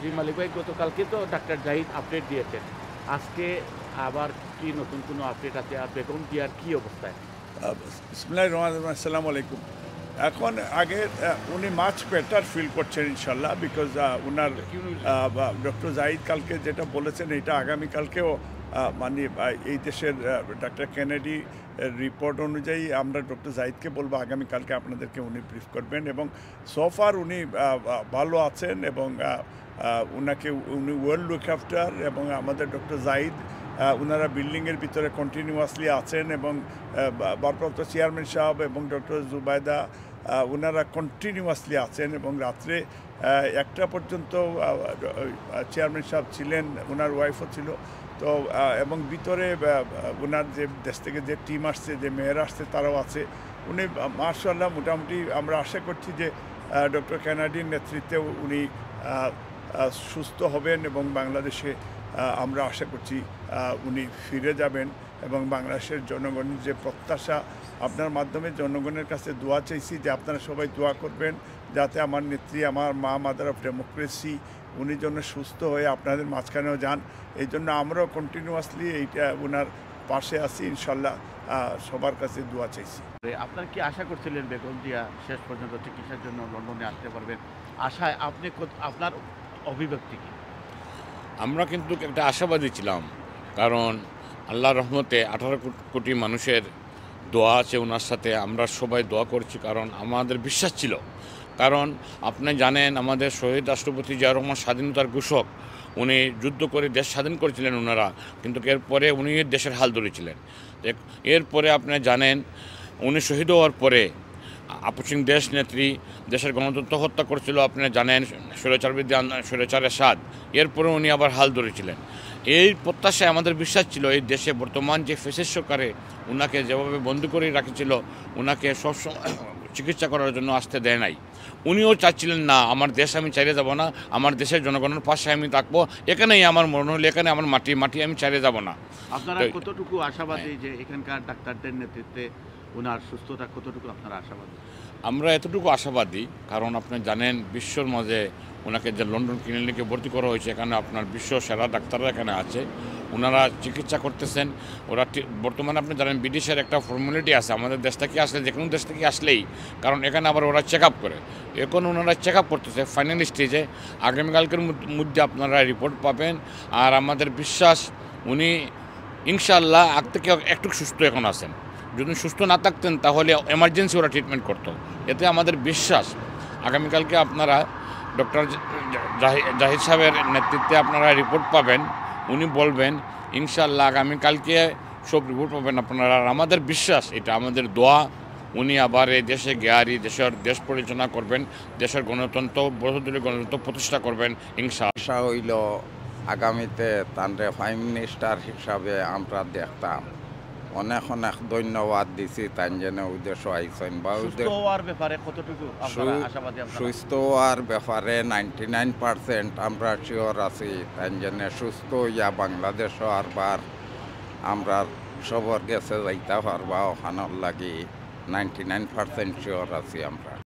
জি মালিক ভাই, গতকালকে তো ডাক্তার জাহিদ আপডেট দিয়েছেন, আজকে আবার কি নতুন কোনো আপডেট আছে? আর বেগম জিয়ার কি অবস্থায়? বিসমিল্লাহির রহমানির রহিম, আসসালামু আলাইকুম। এখন আগে উনি মাছ বেটার ফিল করছেন ইনশাল্লাহ, বিকজ উনার ডক্টর জাহিদ কালকে যেটা বলেছেন এটা আগামীকালকেও মানে এই দেশের ডাক্তার কেনেডি রিপোর্ট অনুযায়ী আমরা ডক্টর জাহিদকে বলবো আগামীকালকে আপনাদেরকে উনি ব্রিফ করবেন, এবং সোফার উনি ভালো আছেন এবং উনাকে উনি ওয়েল লুক আফটার, এবং আমাদের ডক্টর জাহিদ ওনারা বিল্ডিংয়ের ভিতরে কন্টিনিউয়াসলি আছেন, এবং ভারপ্রাপ্ত চেয়ারম্যান সাহেব এবং ডক্টর জুবাইদা ওনারা কন্টিনিউয়াসলি আছেন, এবং রাত্রে 1টা পর্যন্ত চেয়ারম্যান সাহেব ছিলেন, ওনার ওয়াইফও ছিল। তো এবং ভিতরে ওনার যে দেশ থেকে যে টিম আসছে, যে মেয়েরা আসছে, তারাও আছে। উনি মাশাআল্লাহ মোটামুটি আমরা আশা করছি যে ডক্টর কেনেডির নেতৃত্বে উনি সুস্থ হবেন, এবং বাংলাদেশে আমরা আশা করছি উনি ফিরে যাবেন, এবং বাংলাদেশের জনগণের যে প্রত্যাশা, আপনার মাধ্যমে জনগণের কাছে দোয়া চাইছি যে আপনারা সবাই দোয়া করবেন যাতে আমার নেত্রী, আমার মা, মাদার অফ ডেমোক্রেসি, উনি যেন সুস্থ হয়ে আপনাদের মাঝখানেও যান। এই জন্য আমরাও কন্টিনিউয়াসলি এইটা ওনার পাশে আছি, ইনশাল্লাহ সবার কাছে দোয়া চাইছি। আপনার কি আশা করছিলেন বেগম জিয়া শেষ পর্যন্ত চিকিৎসার জন্য লন্ডনে আসতে পারবেন? আশায় আপনি আপনার অভিব্যক্তি কি? আমরা কিন্তু একটা আশাবাদী ছিলাম, কারণ আল্লাহর রহমতে 18 কোটি মানুষের দোয়া আছে ওনার সাথে। আমরা সবাই দোয়া করছি, কারণ আমাদের বিশ্বাস ছিল, কারণ আপনি জানেন আমাদের শহীদ রাষ্ট্রপতি জিয়াউর রহমান স্বাধীনতার ঘোষক, উনি যুদ্ধ করে দেশ স্বাধীন করেছিলেন ওনারা, কিন্তু এরপরে উনি দেশের হাল ধরেছিলেন। এরপরে আপনি জানেন উনি শহীদ হওয়ার পরে আপসিং দেশ নেত্রী দেশের গণতন্ত্র হত্যা করেছিল, আপনি জানেন, স্বৈরাচারের স্বাদ। এরপরে উনি আবার হাল ধরেছিলেন। এই প্রত্যাশায় আমাদের বিশ্বাস ছিল এই দেশে বর্তমান যে ফ্যাসিস্ট সরকারে ওনাকে যেভাবে বন্দী করে রাখেছিল, ওনাকে সবসময় চিকিৎসা করার জন্য আসতে দেয় নাই। উনিও চাচ্ছিলেন না আমার দেশ আমি চাইলে যাব না, আমার দেশের জনগণের পাশে আমি থাকবো, এখানেই আমার মরণ হলে এখানে আমার মাটি আমি চাইলে যাব না। আপনারা কতটুকু আশাবাদী যে এখানকার ডাক্তারদের নেতৃত্বে ওনার সুস্থতা কতটুকু আপনারা আশাবাদী? আমরা এতটুকু আশাবাদী, কারণ আপনি জানেন বিশ্বর মাঝে ওনাকে যে লন্ডন ক্লিনিকে ভর্তি করা হয়েছে, এখানে আপনার বিশ্ব সেরা ডাক্তাররা এখানে আছে, ওনারা চিকিৎসা করতেছেন। ওরা বর্তমানে আপনি জানেন বিদেশের একটা ফর্মালিটি আছে, আমাদের দেশ থেকে আসলে যে কোনো দেশ থেকে আসলেই, কারণ এখানে আবার ওরা চেক আপ করে, এখন ওনারা চেক আপ করতেছে ফাইনাল স্টেজে। আগামীকালকের মধ্যে আপনারা রিপোর্ট পাবেন, আর আমাদের বিশ্বাস উনি ইনশাআল্লাহ আগ থেকে একটু সুস্থ এখন আছেন। যদি সুস্থ না থাকতেন তাহলে এমার্জেন্সি ওরা ট্রিটমেন্ট করতো। এতে আমাদের বিশ্বাস আগামীকালকে আপনারা ডক্টর জাহিদ সাহেবের নেতৃত্বে আপনারা রিপোর্ট পাবেন, উনি বলবেন ইনশাআল্লাহ আগামীকালকে সব রিপোর্ট পাবেন আপনারা। আর আমাদের বিশ্বাস, এটা আমাদের দোয়া, উনি আবার এই দেশে গিয়ারি দেশ পরিচালনা করবেন, দেশের গণতন্ত্র বহুদলীয় গণতন্ত্র প্রতিষ্ঠা করবেন ইনশাআল্লাহ। আশা হইল আগামীতে তাঁরে প্রাইম মিনিস্টার হিসাবে আমরা দেখতাম। অনেক ধন্যবাদ দিছি তাই যেন উদ্দেশ্য আইসেন বা সুস্থ হওয়ার ব্যাপারে কতটুকু আপনারা আশাবাদী? সুস্থ হওয়ার ব্যাপারে 99% আমরা শিওর আছি, তাই যেন সুস্থ হইয়া বাংলাদেশ আরবার আমরা সবর গেছে যাইতে পারবা, ওখানোর লাগি 99% শিওর আছি আমরা।